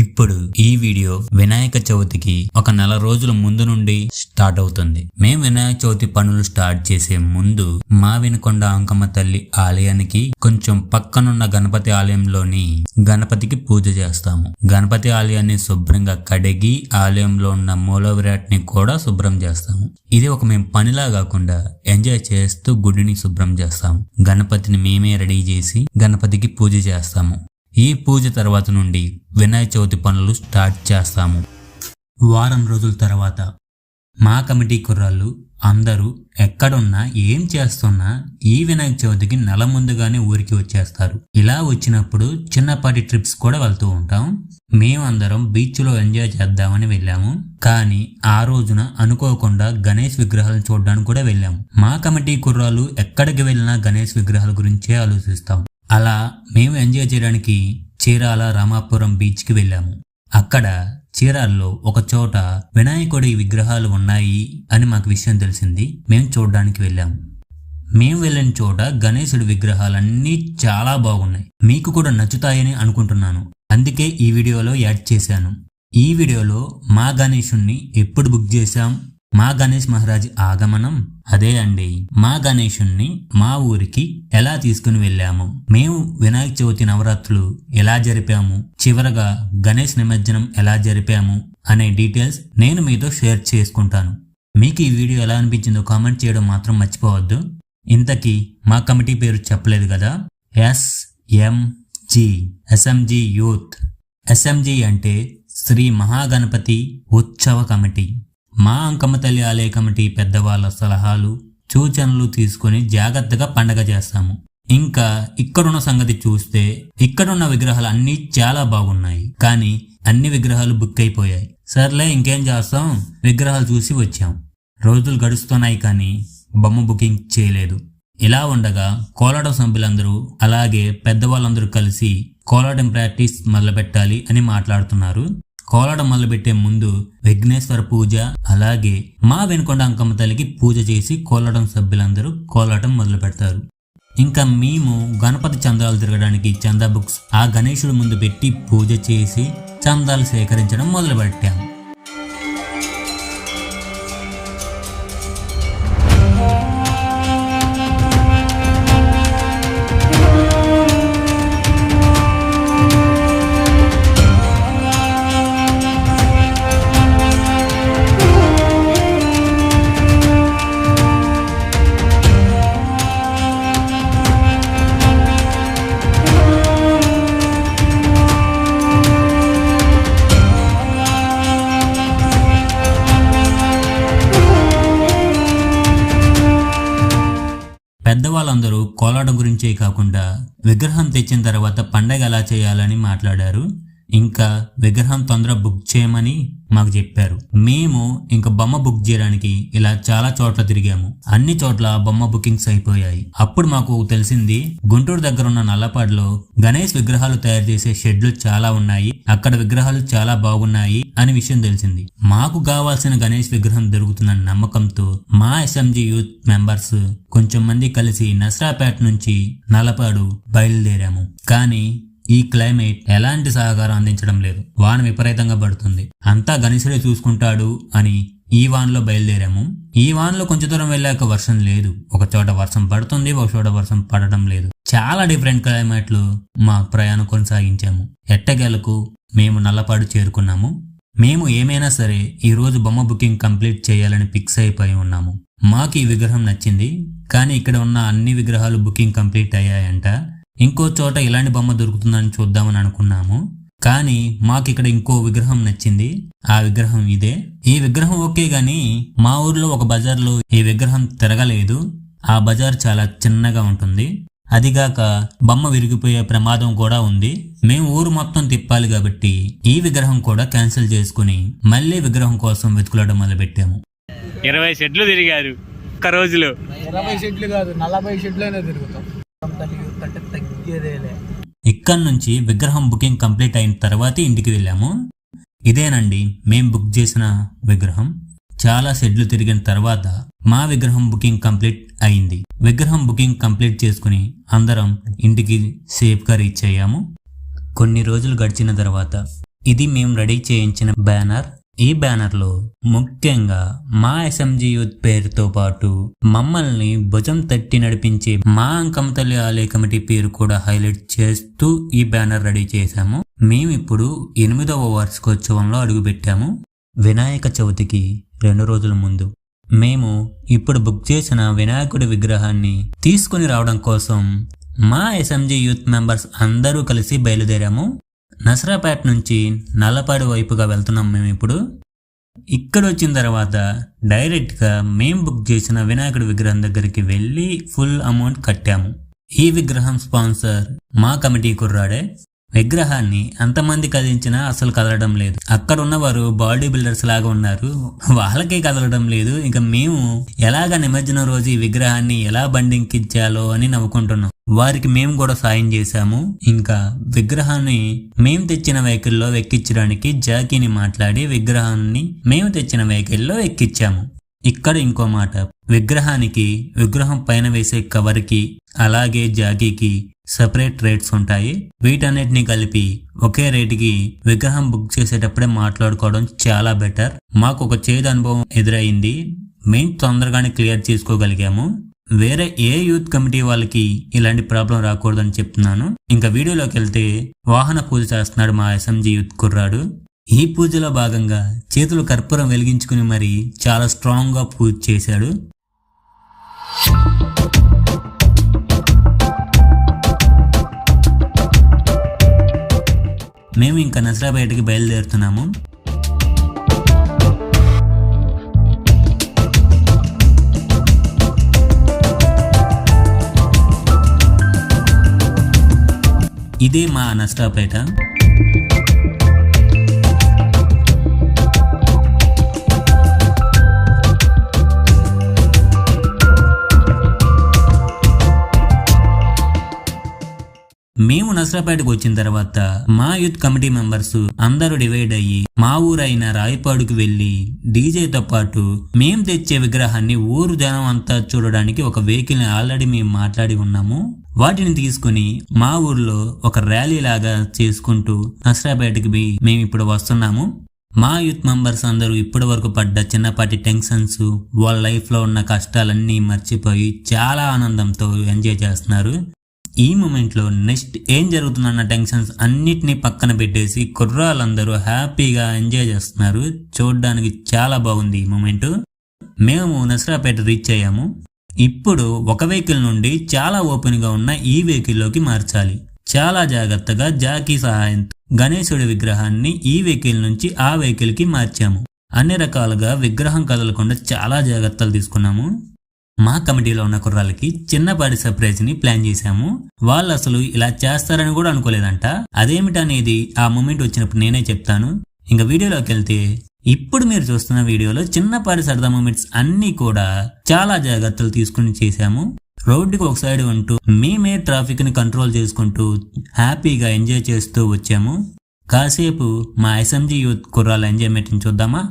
ఇప్పుడు ఈ వీడియో వినాయక చవితికి ఒక నెల రోజుల ముందు నుండి స్టార్ట్ అవుతుంది. మేము వినాయక చవితి పనులు స్టార్ట్ చేసే ముందు మా వినుకొండ అంకమ్మ తల్లి ఆలయానికి కొంచెం పక్కనున్న గణపతి ఆలయంలోని గణపతికి పూజ చేస్తాము. గణపతి ఆలయాన్ని శుభ్రంగా కడిగి ఆలయంలో ఉన్న మూల విరాట్ని కూడా శుభ్రం చేస్తాము. ఇది ఒక మేము పనిలా కాకుండా ఎంజాయ్ చేస్తూ గుడిని శుభ్రం చేస్తాము. గణపతిని మేమే రెడీ చేసి గణపతికి పూజ చేస్తాము. ఈ పూజ తర్వాత నుండి వినాయక చవితి పనులు స్టార్ట్ చేస్తాము. వారం రోజుల తర్వాత మా కమిటీ కుర్రాళ్ళు అందరూ ఎక్కడున్నా ఏం చేస్తున్నా ఈ వినాయక చవితికి నెల ముందుగానే ఊరికి వచ్చేస్తారు. ఇలా వచ్చినప్పుడు చిన్నపాటి ట్రిప్స్ కూడా వెళ్తూ ఉంటాం. మేమందరం బీచ్లో ఎంజాయ్ చేద్దామని వెళ్ళాము. కానీ ఆ రోజున అనుకోకుండా గణేష్ విగ్రహాలు చూడడానికి కూడా వెళ్ళాము. మా కమిటీ కుర్రాళ్ళు ఎక్కడికి వెళ్ళినా గణేష్ విగ్రహాల గురించే ఆలోచిస్తాం. అలా మేము ఎంజాయ్ చేయడానికి చీరాల రామాపురం బీచ్కి వెళ్ళాము. అక్కడ చీరాల్లో ఒక చోట వినాయకుడి విగ్రహాలు ఉన్నాయి అని మాకు విషయం తెలిసింది. మేము చూడడానికి వెళ్ళాము. మేము వెళ్ళిన చోట గణేశుడి విగ్రహాలన్నీ చాలా బాగున్నాయి. మీకు కూడా నచ్చుతాయని అనుకుంటున్నాను. అందుకే ఈ వీడియోలో యాడ్ చేశాను. ఈ వీడియోలో మా గణేశుణ్ణి ఎప్పుడు బుక్ చేశాం, మా గణేష్ మహారాజ్ ఆగమనం, అదే అండి మా గణేశుణ్ణి మా ఊరికి ఎలా తీసుకుని వెళ్ళాము, మేము వినాయక చవితి నవరాత్రులు ఎలా జరిపాము, చివరగా గణేష్ నిమజ్జనం ఎలా జరిపాము అనే డీటెయిల్స్ నేను మీతో షేర్ చేసుకుంటాను. మీకు ఈ వీడియో ఎలా అనిపించిందో కామెంట్ చేయడం మాత్రం మర్చిపోవద్దు. ఇంతకీ మా కమిటీ పేరు చెప్పలేదు కదా, ఎస్ఎంజి యూత్. ఎస్ఎంజి అంటే శ్రీ మహాగణపతి ఉత్సవ కమిటీ. మా అంకమ్మ తల్లి ఆలయ కమిటీ పెద్దవాళ్ళ సలహాలు సూచనలు తీసుకుని జాగ్రత్తగా పండగ చేస్తాము. ఇంకా ఇక్కడున్న సంగతి చూస్తే ఇక్కడున్న విగ్రహాలు అన్నీ చాలా బాగున్నాయి. కానీ అన్ని విగ్రహాలు బుక్ అయిపోయాయి. సర్లే ఇంకేం చేస్తాం, విగ్రహాలు చూసి వచ్చాం. రోజులు గడుస్తున్నాయి కానీ బొమ్మ బుకింగ్ చేయలేదు. ఇలా ఉండగా కోలాటం సభ్యులందరూ అలాగే పెద్దవాళ్ళందరూ కలిసి కోలాటం ప్రాక్టీస్ మొదలుపెట్టాలి అని మాట్లాడుతున్నారు. కోలాటం మొదలుపెట్టే ముందు విఘ్నేశ్వర పూజ అలాగే మా వినుకొండ అంకమ్మ తల్లికి పూజ చేసి కోలాటం సభ్యులందరూ కోలాటం మొదలు పెడతారు. ఇంకా మేము గణపతి చందాలు తిరగడానికి చందా బుక్స్ ఆ గణేశుడి ముందు పెట్టి పూజ చేసి చందాలు సేకరించడం మొదలు పెట్టాము. పెద్దవాళ్ళందరూ కోలాటం గురించే కాకుండా విగ్రహం తెచ్చిన తర్వాత పండగ ఎలా చేయాలని మాట్లాడారు. ఇంకా విగ్రహం తొందర బుక్ చేయమని మాకు చెప్పారు. మేము ఇంకా బొమ్మ బుక్ చేయడానికి ఇలా చాలా చోట్ల తిరిగాము. అన్ని చోట్ల బొమ్మ బుకింగ్స్ అయిపోయాయి. అప్పుడు మాకు తెలిసింది గుంటూరు దగ్గర ఉన్న నల్లపాడులో గణేష్ విగ్రహాలు తయారు చేసే షెడ్లు చాలా ఉన్నాయి, అక్కడ విగ్రహాలు చాలా బాగున్నాయి అని విషయం తెలిసింది. మాకు కావాల్సిన గణేష్ విగ్రహం దొరుకుతున్న నమ్మకంతో మా ఎస్ఎంజి యూత్ మెంబర్స్ కొంచెం మంది కలిసి నసరాపేట నుంచి నల్లపాడు బయలుదేరాము. కానీ ఈ క్లైమేట్ ఎలాంటి సహకారం అందించడం లేదు. వాన విపరీతంగా పడుతుంది. అంతా గణేశుడే చూసుకుంటాడు అని ఈ వాన్లో బయలుదేరాము. ఈ వాన్లో కొంచెం దూరం వెళ్ళాక వర్షం లేదు. ఒక చోట వర్షం పడుతుంది, ఒక చోట వర్షం పడడం లేదు. చాలా డిఫరెంట్ క్లైమేట్లు మా ప్రయాణం కొనసాగించాము. ఎట్టగేలకు మేము నల్లపాడు చేరుకున్నాము. మేము ఏమైనా సరే ఈ రోజు బొమ్మ బుకింగ్ కంప్లీట్ చేయాలని ఫిక్స్ అయిపోయి ఉన్నాము. మాకు ఈ విగ్రహం నచ్చింది, కానీ ఇక్కడ ఉన్న అన్ని విగ్రహాలు బుకింగ్ కంప్లీట్ అయ్యాయంట. ఇంకో చోట ఇలాంటి బొమ్మ దొరుకుతుందని చూద్దామని అనుకున్నాము. కానీ మాకు ఇక్కడ ఇంకో విగ్రహం నచ్చింది. ఆ విగ్రహం ఇదే. ఈ విగ్రహం ఓకే గాని మా ఊర్లో ఒక బజార్లో ఈ విగ్రహం తిరగలేదు. ఆ బజార్ చాలా చిన్నగా ఉంటుంది. అదిగాక బొమ్మ విరిగిపోయే ప్రమాదం కూడా ఉంది. మేము ఊరు మొత్తం తిప్పాలి కాబట్టి ఈ విగ్రహం కూడా క్యాన్సిల్ చేసుకుని మళ్ళీ విగ్రహం కోసం వెతుకులాడడం మొదలు పెట్టాము. 20 షెడ్లు తిరిగారు ఒక్క రోజులో. 20 షెడ్లు కాదు 40 షెడ్లైనా తిరుగుతాం. ఇక్కడ నుంచి విగ్రహం బుకింగ్ కంప్లీట్ అయిన తర్వాత ఇంటికి వెళ్ళాము. ఇదేనండి మేం బుక్ చేసిన విగ్రహం. చాలా షెడ్లు తిరిగిన తర్వాత మా విగ్రహం బుకింగ్ కంప్లీట్ అయింది. విగ్రహం బుకింగ్ కంప్లీట్ చేసుకుని అందరం ఇంటికి సేఫ్గా రీచ్ అయ్యాము. కొన్ని రోజులు గడిచిన తర్వాత ఇది మేము రెడీ చేయించిన బ్యానర్. ఈ బ్యానర్ లో ముఖ్యంగా మా ఎస్ఎంజీ యూత్ పేరుతో పాటు మమ్మల్ని భుజం తట్టి నడిపించే మా అంకమ్మ తల్లి ఆలయ కమిటీ పేరు కూడా హైలైట్ చేస్తూ ఈ బ్యానర్ రెడీ చేశాము. మేమిప్పుడు 8వ వార్షికోత్సవంలో అడుగుపెట్టాము. వినాయక చవితికి 2 రోజుల ముందు మేము ఇప్పుడు బుక్ చేసిన వినాయకుడి విగ్రహాన్ని తీసుకుని రావడం కోసం మా ఎస్ఎంజీ యూత్ మెంబర్స్ అందరూ కలిసి బయలుదేరాము. నసరాపేట నుంచి నల్లపాడు వైపుగా వెళ్తున్నాం. మేము ఇప్పుడు ఇక్కడ వచ్చిన తర్వాత డైరెక్ట్గా మేము బుక్ చేసిన వినాయకుడి విగ్రహం దగ్గరికి వెళ్ళి ఫుల్ అమౌంట్ కట్టాము. ఈ విగ్రహం స్పాన్సర్ మా కమిటీ కుర్రాడే. విగ్రహాన్ని అంతమంది కదిలించినా అసలు కదలడం లేదు. అక్కడ ఉన్నవారు బాడీ బిల్డర్స్ లాగా ఉన్నారు, వాళ్ళకే కదలడం లేదు. ఇంకా మేము ఎలాగ నిమజ్జనం రోజు ఈ విగ్రహాన్ని ఎలా బండింకించాలో అని నవ్వుకుంటున్నాం. వారికి మేము కూడా సాయం చేశాము. ఇంకా విగ్రహాన్ని మేము తెచ్చిన వెహికల్లో ఎక్కించడానికి జాకీని మాట్లాడి విగ్రహాన్ని మేము తెచ్చిన వెహికల్లో ఎక్కించాము. ఇక్కడ ఇంకో మాట, విగ్రహం పైన వేసే కవర్కి అలాగే జాకీకి సెపరేట్ రేట్స్ ఉంటాయి. వీటన్నిటిని కలిపి ఒకే రేటుకి విగ్రహం బుక్ చేసేటప్పుడే మాట్లాడుకోవడం చాలా బెటర్. మాకు ఒక చేదు అనుభవం ఎదురైంది, మేము తొందరగానే క్లియర్ చేసుకోగలిగాము. వేరే ఏ యూత్ కమిటీ వాళ్ళకి ఇలాంటి ప్రాబ్లం రాకూడదని చెప్తున్నాను. ఇంకా వీడియోలోకి వెళ్తే వాహన పూజ చేస్తున్నాడు మా ఎస్ఎంజీ యూత్ కుర్రాడు. ఈ పూజలో భాగంగా చేతులు కర్పూరం వెలిగించుకుని మరి చాలా స్ట్రాంగ్ గా పూజ చేశాడు. మేము ఇంకా నసరాపేటకి బయలుదేరుతున్నాము. ఇదే మా నసరాపేట. మేము నసరాపేటకు వచ్చిన తర్వాత మా యూత్ కమిటీ మెంబర్స్ అందరూ డివైడ్ అయ్యి మా ఊరైన రాయపాడుకు వెళ్లి డీజేతో పాటు మేము తెచ్చే విగ్రహాన్ని ఊరు జనం అంతా చూడడానికి ఒక వెహికల్ ని ఆల్రెడీ మేము మాట్లాడి ఉన్నాము. వాటిని తీసుకుని మా ఊర్లో ఒక ర్యాలీ లాగా చేసుకుంటూ నసరాపేటకి మేము ఇప్పుడు వస్తున్నాము. మా యూత్ మెంబర్స్ అందరూ ఇప్పటి వరకు పడ్డ చిన్నపాటి టెన్షన్స్, వాళ్ళ లైఫ్ లో ఉన్న కష్టాలన్నీ మర్చిపోయి చాలా ఆనందంతో ఎంజాయ్ చేస్తున్నారు. ఈ మూమెంట్ లో నెక్స్ట్ ఏం జరుగుతుందన్న టెన్షన్స్ అన్నిటినీ పక్కన పెట్టేసి కుర్రాళ్ళందరూ హ్యాపీగా ఎంజాయ్ చేస్తున్నారు. చూడడానికి చాలా బాగుంది ఈ మూమెంట్. మేము నసరాపేట రీచ్ అయ్యాము. ఇప్పుడు ఒక వెహికల్ నుండి చాలా ఓపెన్ గా ఉన్న ఈ వెహికల్ లోకి మార్చాలి. చాలా జాగ్రత్తగా జాకీ సహాయంతో గణేశుడి విగ్రహాన్ని ఈ వెహికల్ నుంచి ఆ వెహికల్ కి మార్చాము. అన్ని రకాలుగా విగ్రహం కదలకుండా చాలా జాగ్రత్తలు తీసుకున్నాము. మా కమిటీలో ఉన్న కుర్రాళ్ళకి చిన్నపాటి సర్ప్రైజ్ ని ప్లాన్ చేశాము. వాళ్ళు అసలు ఇలా చేస్తారని కూడా అనుకోలేదంట. అదేమిటనేది ఆ మూమెంట్ వచ్చినప్పుడు నేనే చెప్తాను. ఇంకా వీడియోలోకి వెళ్తే ఇప్పుడు మీరు చూస్తున్న వీడియోలో చిన్నపాటి సరదా మూమెంట్స్ అన్ని కూడా చాలా జాగ్రత్తలు తీసుకుని చేశాము. రోడ్డుకి ఒక సైడ్ ఉంటూ మేమే ట్రాఫిక్ ని కంట్రోల్ చేసుకుంటూ హ్యాపీగా ఎంజాయ్ చేస్తూ వచ్చాము. కాసేపు మా ఎస్ఎంజీ యూత్ కుర్రాళ్ళ ఎంజాయ్మెంట్ ని చూద్దామా?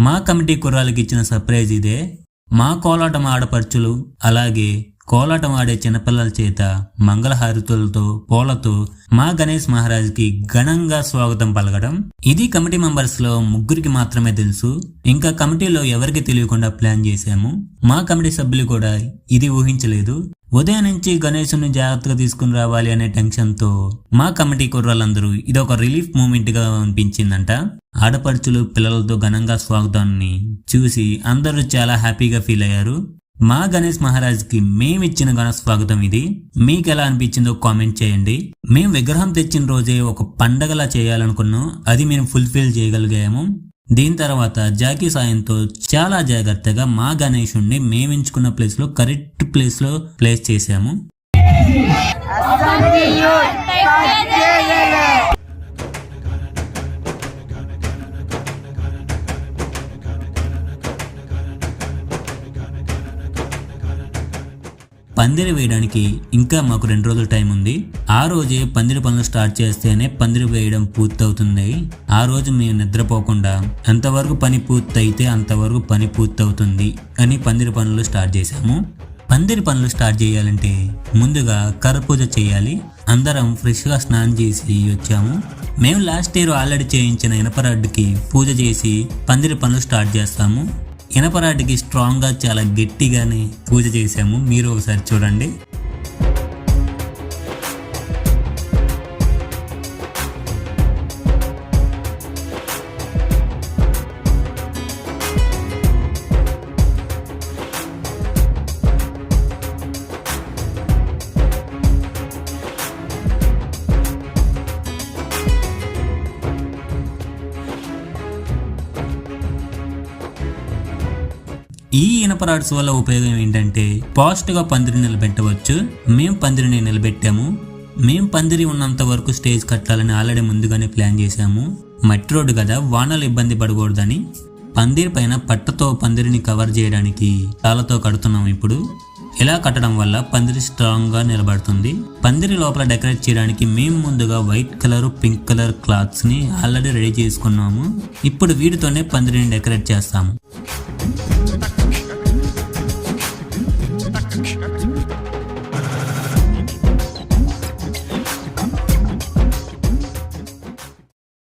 మా కమిటీ కుర్రాలకి ఇచ్చిన సర్ప్రైజ్ ఇదే. మా కోలాటం ఆడపడుచులు అలాగే కోలాటం ఆడే చిన్నపిల్లల చేత మంగళహారతులతో పూలతో మా గణేష్ మహారాజ్కి ఘనంగా స్వాగతం పలకడం. ఇది కమిటీ మెంబర్స్ లో 3 మాత్రమే తెలుసు. ఇంకా కమిటీలో ఎవరికి తెలియకుండా ప్లాన్ చేశాము. మా కమిటీ సభ్యులు కూడా ఇది ఊహించలేదు. ఉదయం నుంచి గణేశుని జాగ్రత్తగా తీసుకుని రావాలి అనే టెన్షన్ తో మా కమిటీ కుర్రాళ్ళందరూ ఇదొక రిలీఫ్ మూమెంట్ గా అనిపించిందంట. ఆడపడుచులు పిల్లలతో ఘనంగా స్వాగతాన్ని చూసి అందరూ చాలా హ్యాపీగా ఫీల్ అయ్యారు. మా గణేష్ మహారాజ్కి మేమిచ్చిన ఘన స్వాగతం ఇది. మీకు ఎలా అనిపించిందో కామెంట్ చేయండి. మేము విగ్రహం తెచ్చిన రోజే ఒక పండగలా చేయాలనుకున్నాం. అది మేము ఫుల్ఫిల్ చేయగలిగాము. దీని తర్వాత జాకీ సాయంతో చాలా జాగ్రత్తగా మా గణేశుణ్ణి మేమెంచుకున్న ప్లేస్ లో కరెక్ట్ ప్లేస్ లో ప్లేస్ చేశాము. పందిరి వేయడానికి ఇంకా మాకు 2 రోజులు టైం ఉంది. ఆ రోజే పందిరి పనులు స్టార్ట్ చేస్తేనే పందిరి వేయడం పూర్తవుతుంది. ఆ రోజు మేము నిద్రపోకుండా ఎంతవరకు పని పూర్తయితే అంతవరకు పని పూర్తవుతుంది అని పందిరి పనులు స్టార్ట్ చేశాము. పందిరి పనులు స్టార్ట్ చేయాలంటే ముందుగా కర్ర పూజ చేయాలి. అందరం ఫ్రెష్ గా స్నానం చేసి వచ్చాము. మేము లాస్ట్ ఇయర్ ఆల్రెడీ చేయించిన ఇనపరాడ్డుకి పూజ చేసి పందిరి పనులు స్టార్ట్ చేస్తాము. ఇనపరాటికి స్ట్రాంగ్ గా చాలా గట్టిగానే పూజ చేశాము. మీరు ఒకసారి చూడండి. ఈ ఇనపరాడ్స్ వల్ల ఉపయోగం ఏంటంటే పాజిటివ్ గా పందిరి నిలబెట్టవచ్చు. మేము పందిరిని నిలబెట్టాము. మేము పందిరి ఉన్నంత వరకు స్టేజ్ కట్టాలని ఆల్రెడీ ముందుగానే ప్లాన్ చేశాము. మట్టి రోడ్డు కదా, వానలు ఇబ్బంది పడకూడదని పందిరి పైన పట్టతో పందిరిని కవర్ చేయడానికి తాళతో కడుతున్నాం. ఇప్పుడు ఇలా కట్టడం వల్ల పందిరి స్ట్రాంగ్ గా నిలబడుతుంది. పందిరి లోపల డెకరేట్ చేయడానికి మేము ముందుగా white colour, pink colour clothes ని ఆల్రెడీ రెడీ చేసుకున్నాము. ఇప్పుడు వీటితోనే పందిరిని డెకరేట్ చేస్తాము.